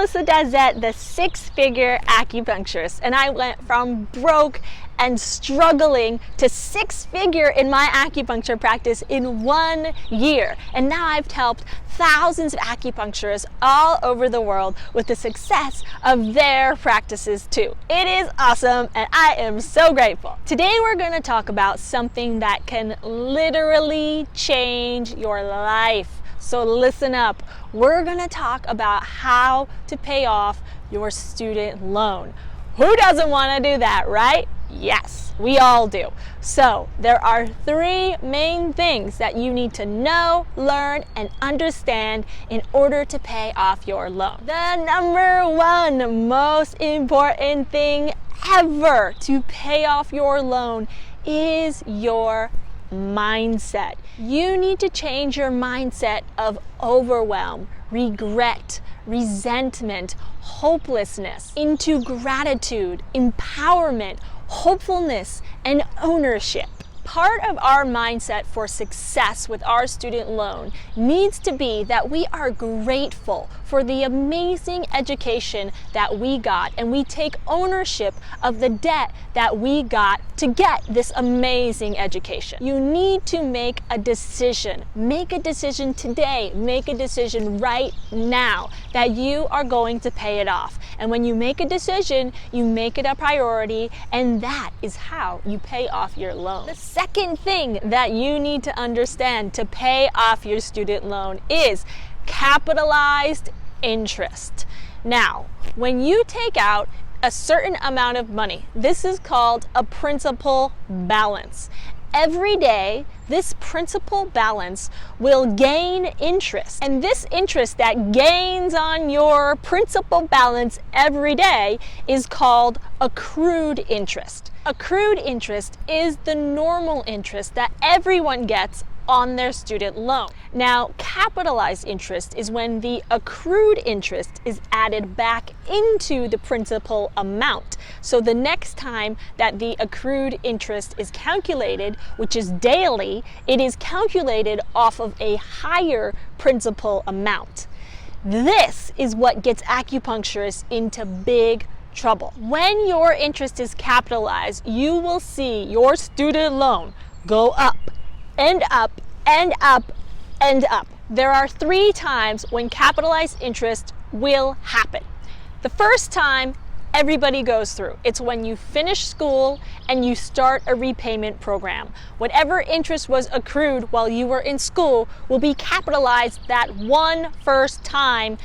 Melissa Dazette, the six-figure acupuncturist, and I went from broke and struggling to six-figure in my acupuncture practice in 1 year. And now I've helped thousands of acupuncturists all over the world with the success of their practices too. It is awesome, and I am so grateful. Today we're going to talk about something that can literally change your life. So listen up. We're going to talk about how to pay off your student loan. Who doesn't want to do that, right? Yes, we all do. So there are three main things that you need to know, learn, and understand in order to pay off your loan. The number one most important thing ever to pay off your loan is your mindset. You need to change your mindset of overwhelm, regret, resentment, hopelessness into gratitude, empowerment, hopefulness, and ownership. Part of our mindset for success with our student loan needs to be that we are grateful for the amazing education that we got, and we take ownership of the debt that we got to get this amazing education. You need to make a decision. Make a decision today. Make a decision right now that you are going to pay it off. And when you make a decision, you make it a priority, and that is how you pay off your loan. The second thing that you need to understand to pay off your student loan is capitalized interest. Now, when you take out a certain amount of money, this is called a principal balance. Every day, this principal balance will gain interest. And this interest that gains on your principal balance every day is called accrued interest. Accrued interest is the normal interest that everyone gets on their student loan. Now, capitalized interest is when the accrued interest is added back into the principal amount. So the next time that the accrued interest is calculated, which is daily, it is calculated off of a higher principal amount. This is what gets acupuncturists into big trouble. When your interest is capitalized, you will see your student loan go up and up and up and up. There are 3 times when capitalized interest will happen. The first time everybody goes through, it's when you finish school and you start a repayment program. Whatever interest was accrued while you were in school will be capitalized that one first time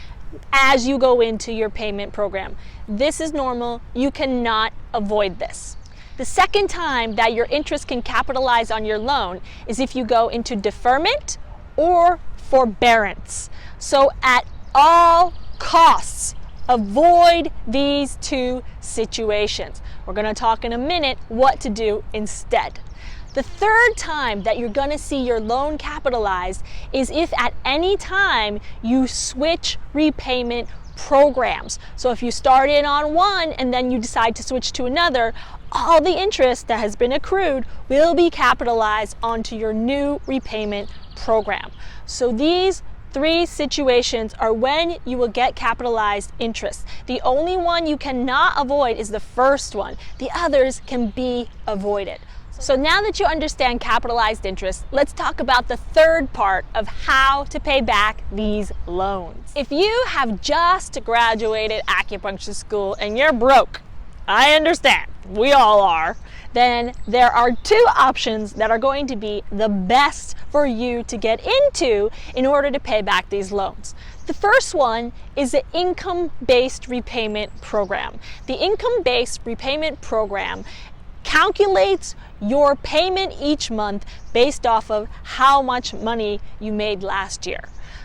as you go into your payment program. This is normal. You cannot avoid this. The second time that your interest can capitalize on your loan is if you go into deferment or forebearance. So at all costs, avoid these 2 situations. We're going to talk in a minute what to do instead. The third time that you're going to see your loan capitalized is if at any time you switch repayment programs. So if you start in on one and then you decide to switch to another, all the interest that has been accrued will be capitalized onto your new repayment program. So these 3 situations are when you will get capitalized interest. The only one you cannot avoid is the first one. The others can be avoided. So now that you understand capitalized interest, let's talk about the third part of how to pay back these loans. If you have just graduated acupuncture school and you're broke, I understand, we all are, then there are 2 options that are going to be the best for you to get into in order to pay back these loans. The first one is the income-based repayment program. The income-based repayment program calculates your payment each month based off of how much money you made last year.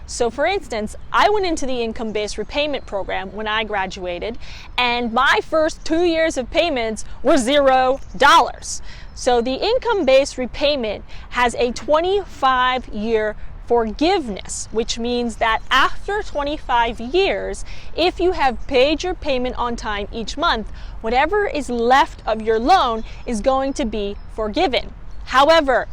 So for instance, I went into the income-based repayment program when I graduated, and my first 2 years of payments were $0. So the income-based repayment has a 25-year forgiveness, which means that after 25 years, if you have paid your payment on time each month, whatever is left of your loan is going to be forgiven. However,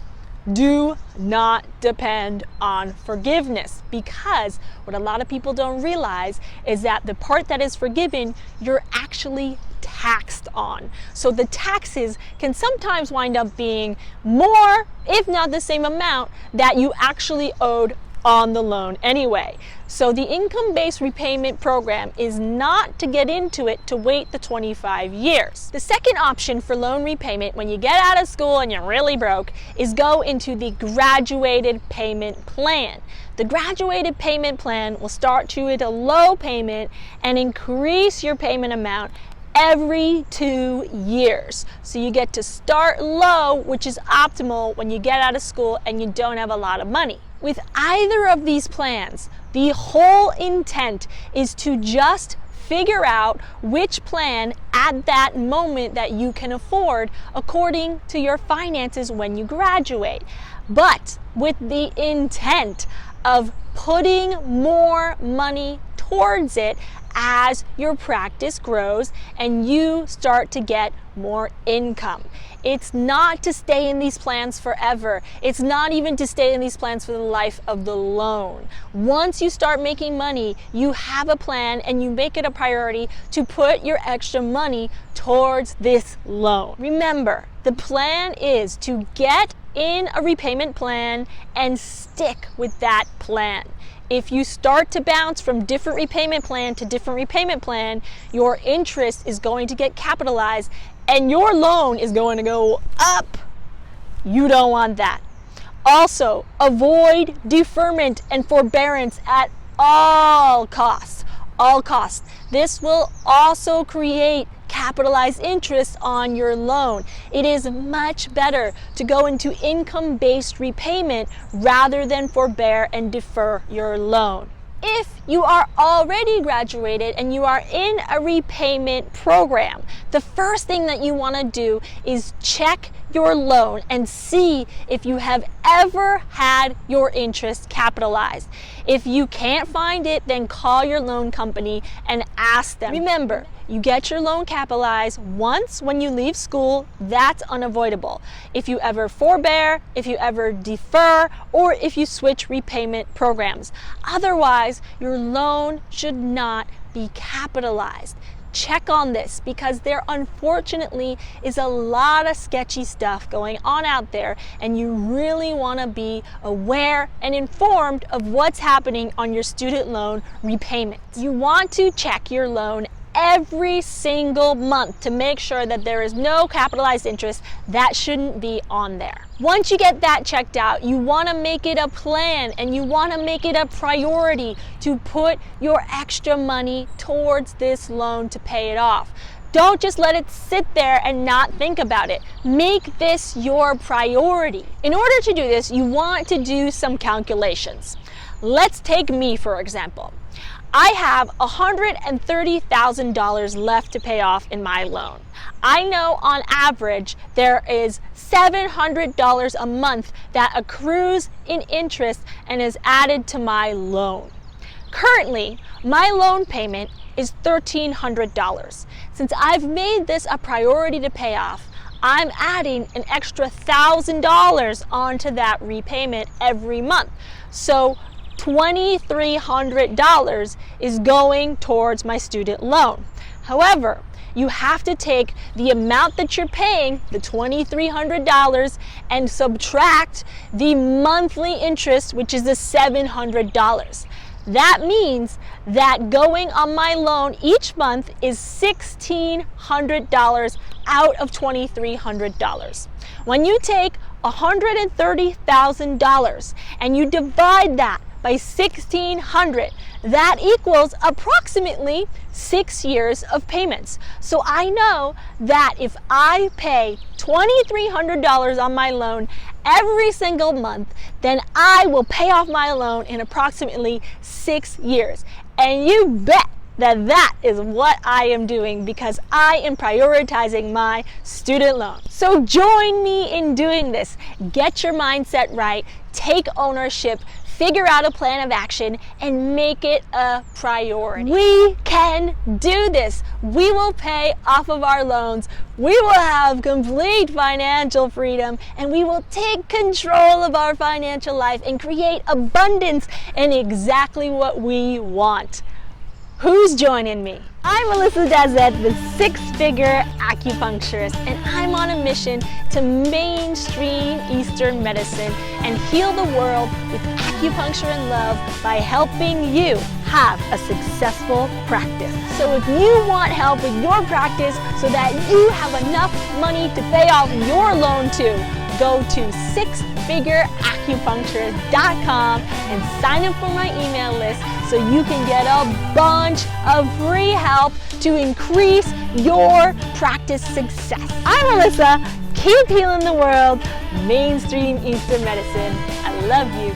do not depend on forgiveness, because what a lot of people don't realize is that the part that is forgiven, you're actually taxed on. So the taxes can sometimes wind up being more, if not the same amount, that you actually owed on the loan anyway. So the income-based repayment program is not to get into it to wait the 25 years. The second option for loan repayment when you get out of school and you're really broke is go into the graduated payment plan. The graduated payment plan will start you at a low payment and increase your payment amount every 2 years. So you get to start low, which is optimal when you get out of school and you don't have a lot of money. With either of these plans, the whole intent is to just figure out which plan at that moment that you can afford according to your finances when you graduate, but with the intent of putting more money towards it as your practice grows and you start to get more income. It's not to stay in these plans forever. It's not even to stay in these plans for the life of the loan. Once you start making money, you have a plan and you make it a priority to put your extra money towards this loan. Remember, the plan is to get in a repayment plan and stick with that plan. If you start to bounce from different repayment plan to different repayment plan, your interest is going to get capitalized and your loan is going to go up. You don't want that. Also, avoid deferment and forbearance at all costs. All costs. This will also create capitalized interest on your loan. It is much better to go into income-based repayment rather than forbear and defer your loan. If you are already graduated and you are in a repayment program, the first thing that you want to do is check your loan and see if you have ever had your interest capitalized. If you can't find it, then call your loan company and ask them. Remember, you get your loan capitalized once when you leave school. That's unavoidable. If you ever forbear, if you ever defer, or if you switch repayment programs. Otherwise, your loan should not be capitalized. Check on this because there unfortunately is a lot of sketchy stuff going on out there, and you really want to be aware and informed of what's happening on your student loan repayment. You want to check your loan every single month to make sure that there is no capitalized interest that shouldn't be on there. Once you get that checked out, you want to make it a plan and you want to make it a priority to put your extra money towards this loan to pay it off. Don't just let it sit there and not think about it. Make this your priority. In order to do this, you want to do some calculations. Let's take me, for example. I have $130,000 left to pay off in my loan. I know on average there is $700 a month that accrues in interest and is added to my loan. Currently, my loan payment is $1,300. Since I've made this a priority to pay off, I'm adding an extra $1,000 onto that repayment every month. So $2,300 is going towards my student loan. However, you have to take the amount that you're paying, the $2,300, and subtract the monthly interest, which is the $700. That means that going on my loan each month is $1,600 out of $2,300. When you take $130,000 and you divide that by 1,600, that equals approximately 6 years of payments. So I know that if I pay $2,300 on my loan every single month, then I will pay off my loan in approximately 6 years. And you bet that that is what I am doing because I am prioritizing my student loan. So join me in doing this. Get your mindset right, take ownership, figure out a plan of action, and make it a priority. We can do this. We will pay off of our loans. We will have complete financial freedom, and we will take control of our financial life and create abundance and exactly what we want. Who's joining me? I'm Melissa Dazet, the six-figure acupuncturist, and I'm on a mission to mainstream Eastern medicine and heal the world with acupuncture and love by helping you have a successful practice. So if you want help with your practice so that you have enough money to pay off your loan too, go to sixfigureacupuncturist.com and sign up for my email list so you can get a bunch of free help to increase your practice success. I'm Melissa. Keep healing the world. Mainstream Eastern medicine. I love you.